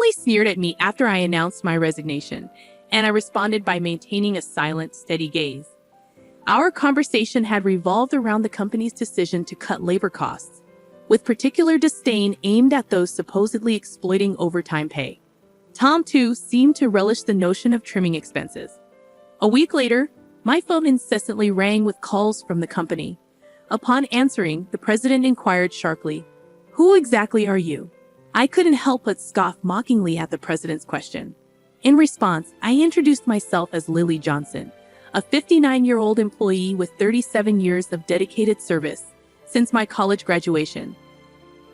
Emily sneered at me after I announced my resignation, and I responded by maintaining a silent, steady gaze. Our conversation had revolved around the company's decision to cut labor costs, with particular disdain aimed at those supposedly exploiting overtime pay. Tom, too, seemed to relish the notion of trimming expenses. A week later, my phone incessantly rang with calls from the company. Upon answering, the president inquired sharply, "Who exactly are you?" I couldn't help but scoff mockingly at the president's question. In response, I introduced myself as Lily Johnson, a 59-year-old employee with 37 years of dedicated service since my college graduation.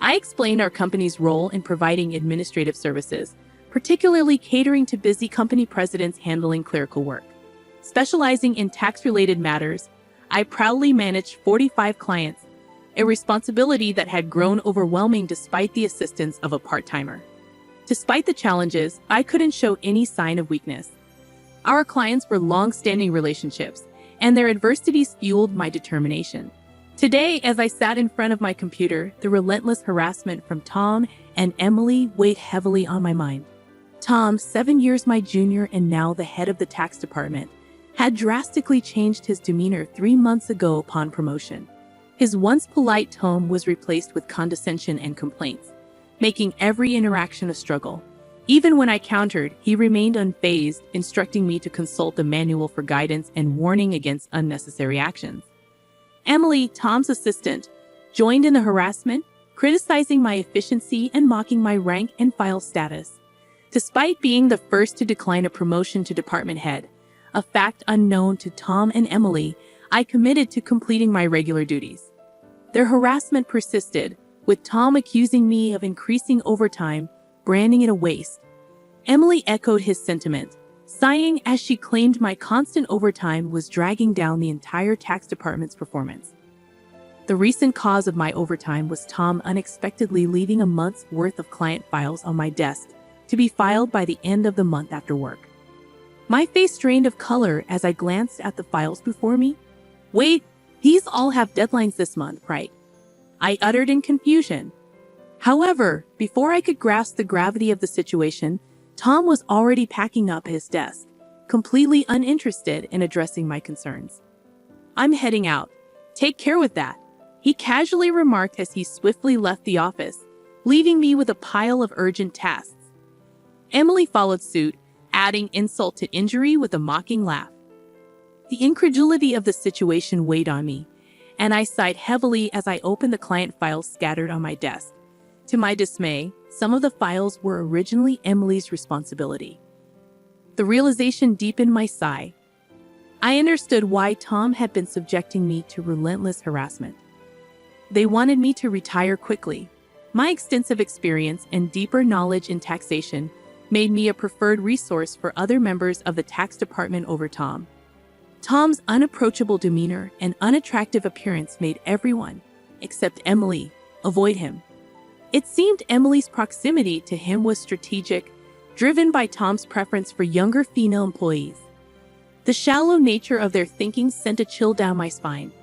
I explained our company's role in providing administrative services, particularly catering to busy company presidents handling clerical work. Specializing in tax-related matters, I proudly managed 45 clients, a responsibility that had grown overwhelming despite the assistance of a part-timer. Despite the challenges, I couldn't show any sign of weakness. Our clients were long-standing relationships, and their adversities fueled my determination. Today, as I sat in front of my computer, the relentless harassment from Tom and Emily weighed heavily on my mind. Tom, 7 years my junior and now the head of the tax department, had drastically changed his demeanor 3 months ago upon promotion. His once polite tone was replaced with condescension and complaints, making every interaction a struggle. Even when I countered, he remained unfazed, instructing me to consult the manual for guidance and warning against unnecessary actions. Emily, Tom's assistant, joined in the harassment, criticizing my efficiency and mocking my rank and file status. Despite being the first to decline a promotion to department head, a fact unknown to Tom and Emily, I committed to completing my regular duties. Their harassment persisted, with Tom accusing me of increasing overtime, branding it a waste. Emily echoed his sentiment, sighing as she claimed my constant overtime was dragging down the entire tax department's performance. The recent cause of my overtime was Tom unexpectedly leaving a month's worth of client files on my desk to be filed by the end of the month after work. My face drained of color as I glanced at the files before me. "Wait, these all have deadlines this month, right?" I uttered in confusion. However, before I could grasp the gravity of the situation, Tom was already packing up his desk, completely uninterested in addressing my concerns. "I'm heading out. Take care with that," he casually remarked as he swiftly left the office, leaving me with a pile of urgent tasks. Emily followed suit, adding insult to injury with a mocking laugh. The incredulity of the situation weighed on me, and I sighed heavily as I opened the client files scattered on my desk. To my dismay, some of the files were originally Emily's responsibility. The realization deepened my sigh. I understood why Tom had been subjecting me to relentless harassment. They wanted me to retire quickly. My extensive experience and deeper knowledge in taxation made me a preferred resource for other members of the tax department over Tom. Tom's unapproachable demeanor and unattractive appearance made everyone, except Emily, avoid him. It seemed Emily's proximity to him was strategic, driven by Tom's preference for younger female employees. The shallow nature of their thinking sent a chill down my spine.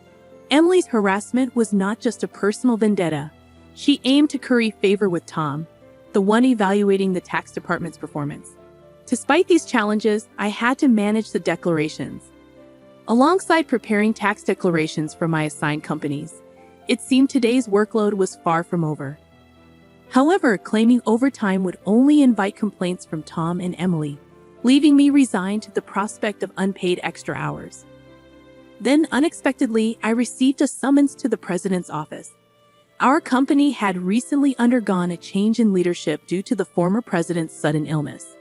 Emily's harassment was not just a personal vendetta. She aimed to curry favor with Tom, the one evaluating the tax department's performance. Despite these challenges, I had to manage the declarations. Alongside preparing tax declarations for my assigned companies, it seemed today's workload was far from over. However, claiming overtime would only invite complaints from Tom and Emily, leaving me resigned to the prospect of unpaid extra hours. Then, unexpectedly, I received a summons to the president's office. Our company had recently undergone a change in leadership due to the former president's sudden illness.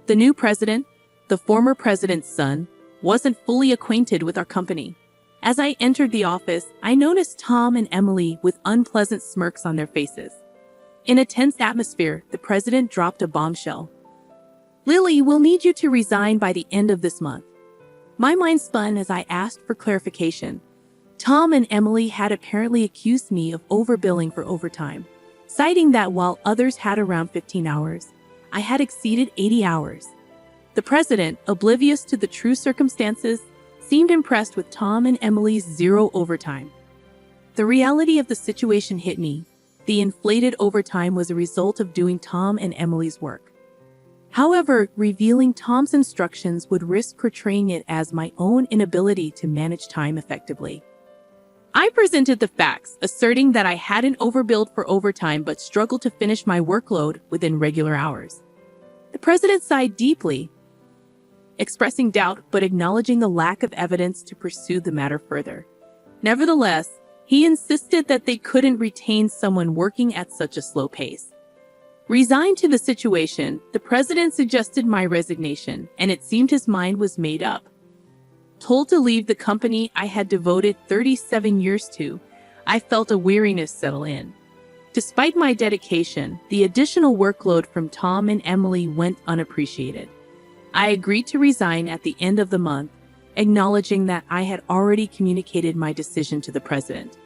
The new president, the former president's son, wasn't fully acquainted with our company. As I entered the office, I noticed Tom and Emily with unpleasant smirks on their faces. In a tense atmosphere, the president dropped a bombshell. "Lily, we'll need you to resign by the end of this month." My mind spun as I asked for clarification. Tom and Emily had apparently accused me of overbilling for overtime, citing that while others had around 15 hours, I had exceeded 80 hours. The president, oblivious to the true circumstances, seemed impressed with Tom and Emily's zero overtime. The reality of the situation hit me. the inflated overtime was a result of doing Tom and Emily's work. However, revealing Tom's instructions would risk portraying it as my own inability to manage time effectively. I presented the facts, asserting that I hadn't overbilled for overtime but struggled to finish my workload within regular hours. The president sighed deeply, expressing doubt but acknowledging the lack of evidence to pursue the matter further. Nevertheless, he insisted that they couldn't retain someone working at such a slow pace. Resigned to the situation, the president suggested my resignation, and it seemed his mind was made up. Told to leave the company I had devoted 37 years to, I felt a weariness settle in. Despite my dedication, the additional workload from Tom and Emily went unappreciated. I agreed to resign at the end of the month, acknowledging that I had already communicated my decision to the president.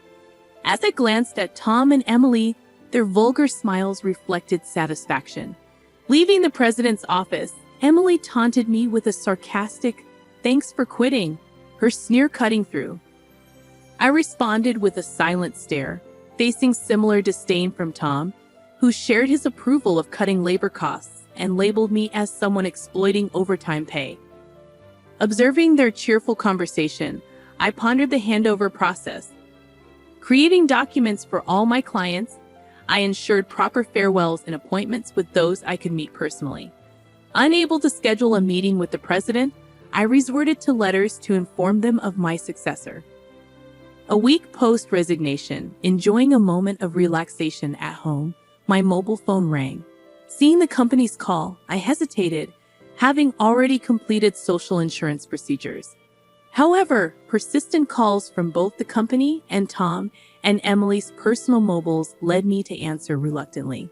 As I glanced at Tom and Emily, their vulgar smiles reflected satisfaction. Leaving the president's office, Emily taunted me with a sarcastic, "Thanks for quitting," her sneer cutting through. I responded with a silent stare, facing similar disdain from Tom, who shared his approval of cutting labor costs and labeled me as someone exploiting overtime pay. Observing their cheerful conversation, I pondered the handover process. Creating documents for all my clients, I ensured proper farewells and appointments with those I could meet personally. Unable to schedule a meeting with the president, I resorted to letters to inform them of my successor. A week post-resignation, enjoying a moment of relaxation at home, my mobile phone rang. Seeing the company's call, I hesitated, having already completed social insurance procedures. However, persistent calls from both the company and Tom and Emily's personal mobiles led me to answer reluctantly.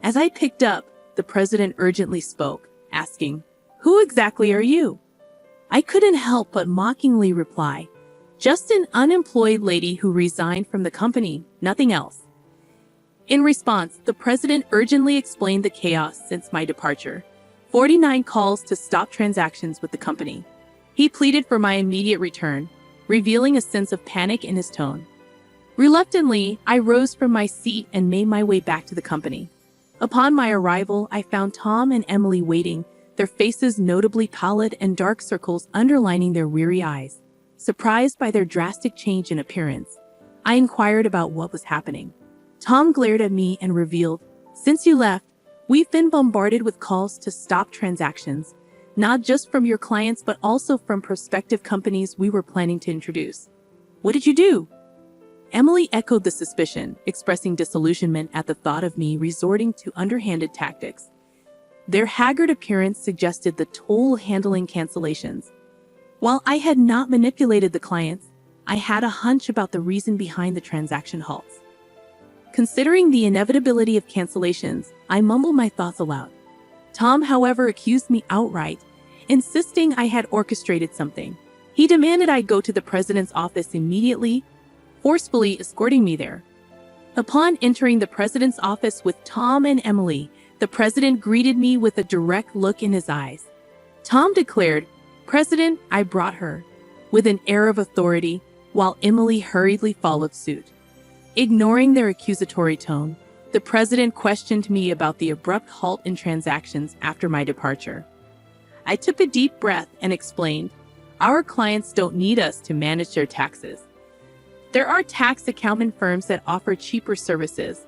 As I picked up, the president urgently spoke, asking, "Who exactly are you?" I couldn't help but mockingly reply, "Just an unemployed lady who resigned from the company, nothing else." In response, the president urgently explained the chaos since my departure. 49 calls to stop transactions with the company. He pleaded for my immediate return, revealing a sense of panic in his tone. Reluctantly, I rose from my seat and made my way back to the company. Upon my arrival, I found Tom and Emily waiting, their faces notably pallid and dark circles underlining their weary eyes. Surprised by their drastic change in appearance, I inquired about what was happening. Tom glared at me and revealed, "Since you left, we've been bombarded with calls to stop transactions, not just from your clients but also from prospective companies we were planning to introduce." "What did you do?" Emily echoed the suspicion, expressing disillusionment at the thought of me resorting to underhanded tactics. Their haggard appearance suggested the toll handling cancellations. While I had not manipulated the clients, I had a hunch about the reason behind the transaction halts. Considering the inevitability of cancellations, I mumbled my thoughts aloud. Tom, however, accused me outright, insisting I had orchestrated something. He demanded I go to the president's office immediately, forcefully escorting me there. Upon entering the president's office with Tom and Emily, the president greeted me with a direct look in his eyes. Tom declared, "President, I brought her," with an air of authority, while Emily hurriedly followed suit. Ignoring their accusatory tone, the president questioned me about the abrupt halt in transactions after my departure. I took a deep breath and explained, "Our clients don't need us to manage their taxes. There are tax accountant firms that offer cheaper services.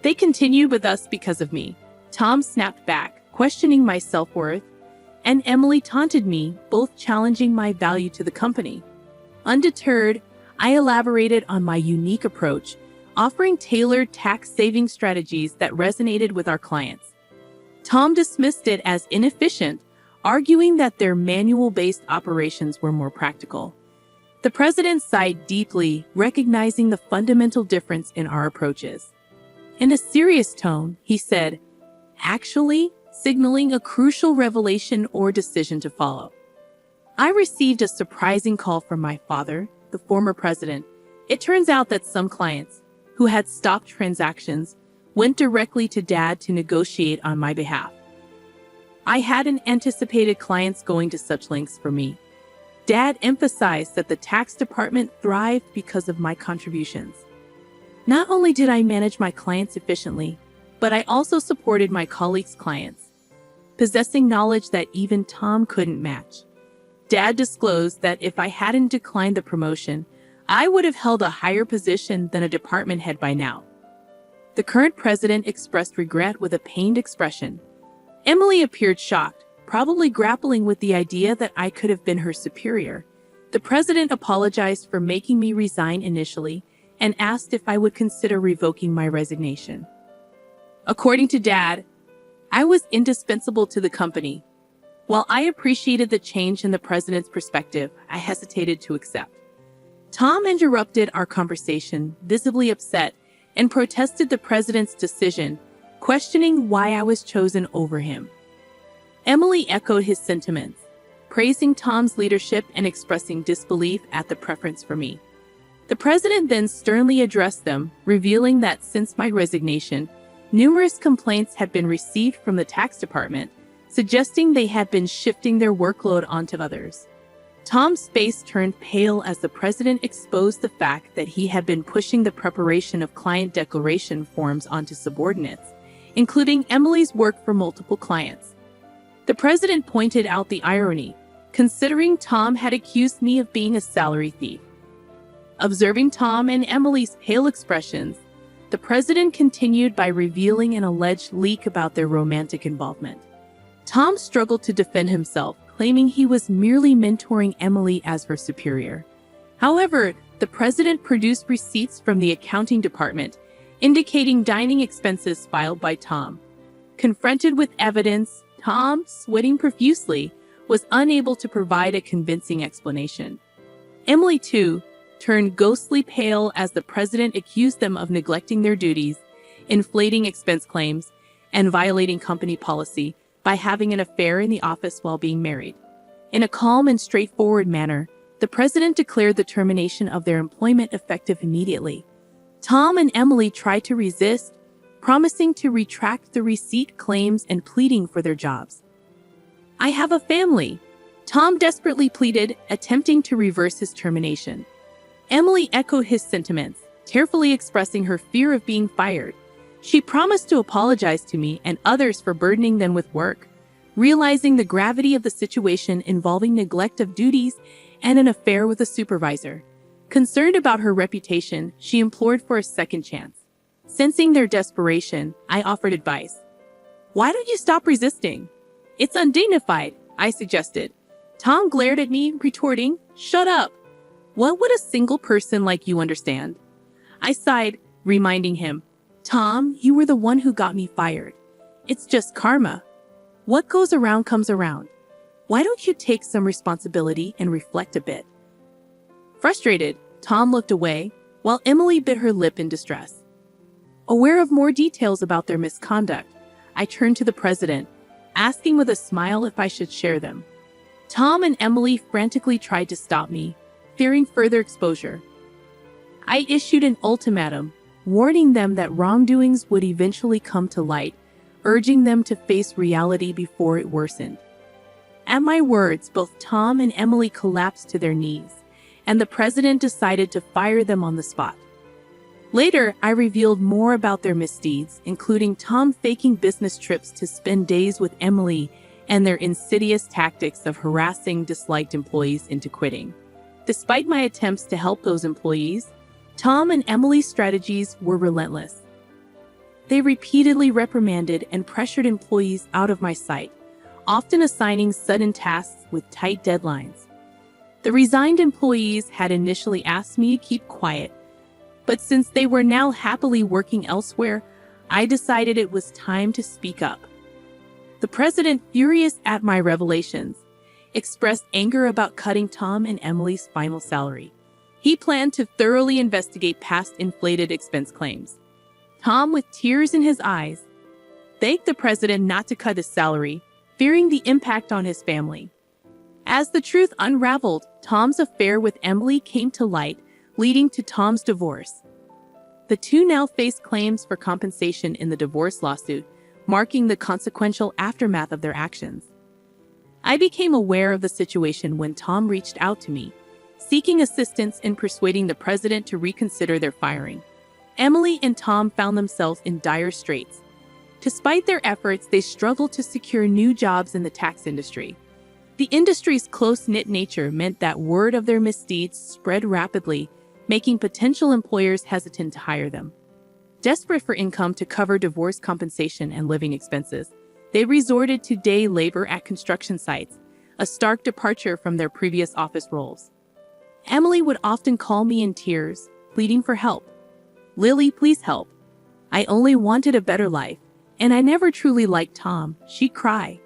They continue with us because of me." Tom snapped back, questioning my self-worth, and Emily taunted me, both challenging my value to the company. Undeterred, I elaborated on my unique approach, offering tailored tax-saving strategies that resonated with our clients. Tom dismissed it as inefficient, arguing that their manual-based operations were more practical. The president sighed deeply, recognizing the fundamental difference in our approaches. In a serious tone, he said, "Actually," signaling a crucial revelation or decision to follow. I received a surprising call from my father, the former president. It turns out that some clients, who had stopped transactions, went directly to Dad to negotiate on my behalf. I hadn't anticipated clients going to such lengths for me. Dad emphasized that the tax department thrived because of my contributions. Not only did I manage my clients efficiently, but I also supported my colleagues' clients, possessing knowledge that even Tom couldn't match. Dad disclosed that if I hadn't declined the promotion, I would have held a higher position than a department head by now. The current president expressed regret with a pained expression. Emily appeared shocked, probably grappling with the idea that I could have been her superior. The president apologized for making me resign initially and asked if I would consider revoking my resignation. According to Dad, I was indispensable to the company. While I appreciated the change in the president's perspective, I hesitated to accept. Tom interrupted our conversation, visibly upset, and protested the president's decision, questioning why I was chosen over him. Emily echoed his sentiments, praising Tom's leadership and expressing disbelief at the preference for me. The president then sternly addressed them, revealing that since my resignation, numerous complaints had been received from the tax department, suggesting they had been shifting their workload onto others. Tom's face turned pale as the president exposed the fact that he had been pushing the preparation of client declaration forms onto subordinates, including Emily's work for multiple clients. The president pointed out the irony, considering Tom had accused me of being a salary thief. Observing Tom and Emily's pale expressions, the president continued by revealing an alleged leak about their romantic involvement. Tom struggled to defend himself, claiming he was merely mentoring Emily as her superior. However, the president produced receipts from the accounting department, indicating dining expenses filed by Tom. Confronted with evidence, Tom, sweating profusely, was unable to provide a convincing explanation. Emily, too, turned ghostly pale as the president accused them of neglecting their duties, inflating expense claims, and violating company policy by having an affair in the office while being married. In a calm and straightforward manner, the president declared the termination of their employment effective immediately. Tom and Emily tried to resist, promising to retract the receipt claims and pleading for their jobs. "I have a family," Tom desperately pleaded, attempting to reverse his termination. Emily echoed his sentiments, tearfully expressing her fear of being fired. She promised to apologize to me and others for burdening them with work, realizing the gravity of the situation involving neglect of duties and an affair with a supervisor. Concerned about her reputation, she implored for a second chance. Sensing their desperation, I offered advice. "Why don't you stop resisting? It's undignified," I suggested. Tom glared at me, retorting, "Shut up. What would a single person like you understand?" I sighed, reminding him, "Tom, you were the one who got me fired. It's just karma. What goes around comes around. Why don't you take some responsibility and reflect a bit?" Frustrated, Tom looked away, while Emily bit her lip in distress. Aware of more details about their misconduct, I turned to the president, asking with a smile if I should share them. Tom and Emily frantically tried to stop me, fearing further exposure. I issued an ultimatum, warning them that wrongdoings would eventually come to light, urging them to face reality before it worsened. At my words, both Tom and Emily collapsed to their knees, and the president decided to fire them on the spot. Later, I revealed more about their misdeeds, including Tom faking business trips to spend days with Emily and their insidious tactics of harassing disliked employees into quitting. Despite my attempts to help those employees, Tom and Emily's strategies were relentless. They repeatedly reprimanded and pressured employees out of my sight, often assigning sudden tasks with tight deadlines. The resigned employees had initially asked me to keep quiet, but since they were now happily working elsewhere, I decided it was time to speak up. The president, furious at my revelations, expressed anger about cutting Tom and Emily's final salary. He planned to thoroughly investigate past inflated expense claims. Tom, with tears in his eyes, begged the president not to cut his salary, fearing the impact on his family. As the truth unraveled, Tom's affair with Emily came to light, leading to Tom's divorce. The two now faced claims for compensation in the divorce lawsuit, marking the consequential aftermath of their actions. I became aware of the situation when Tom reached out to me, seeking assistance in persuading the president to reconsider their firing. Emily and Tom found themselves in dire straits. Despite their efforts, they struggled to secure new jobs in the tax industry. The industry's close-knit nature meant that word of their misdeeds spread rapidly, making potential employers hesitant to hire them. Desperate for income to cover divorce compensation and living expenses, they resorted to day labor at construction sites, a stark departure from their previous office roles. Emily would often call me in tears, pleading for help. "Lily, please help. I only wanted a better life, and I never truly liked Tom," she'd cry.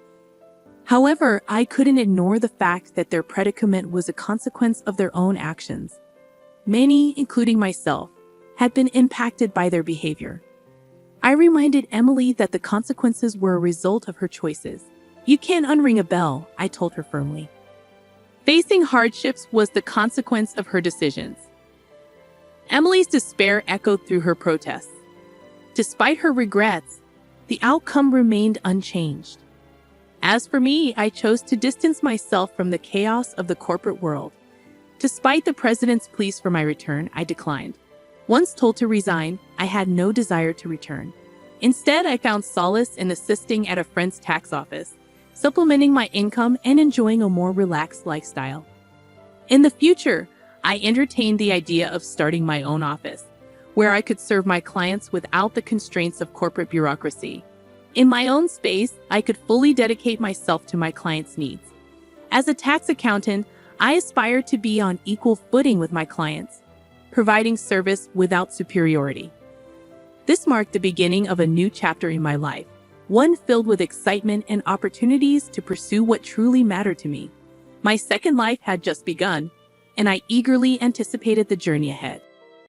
However, I couldn't ignore the fact that their predicament was a consequence of their own actions. Many, including myself, had been impacted by their behavior. I reminded Emily that the consequences were a result of her choices. "You can't unring a bell," I told her firmly. Facing hardships was the consequence of her decisions. Emily's despair echoed through her protests. Despite her regrets, the outcome remained unchanged. As for me, I chose to distance myself from the chaos of the corporate world. Despite the president's pleas for my return, I declined. Once told to resign, I had no desire to return. Instead, I found solace in assisting at a friend's tax office, supplementing my income and enjoying a more relaxed lifestyle. In the future, I entertained the idea of starting my own office, where I could serve my clients without the constraints of corporate bureaucracy. In my own space, I could fully dedicate myself to my clients' needs. As a tax accountant, I aspired to be on equal footing with my clients, providing service without superiority. This marked the beginning of a new chapter in my life, one filled with excitement and opportunities to pursue what truly mattered to me. My second life had just begun, and I eagerly anticipated the journey ahead.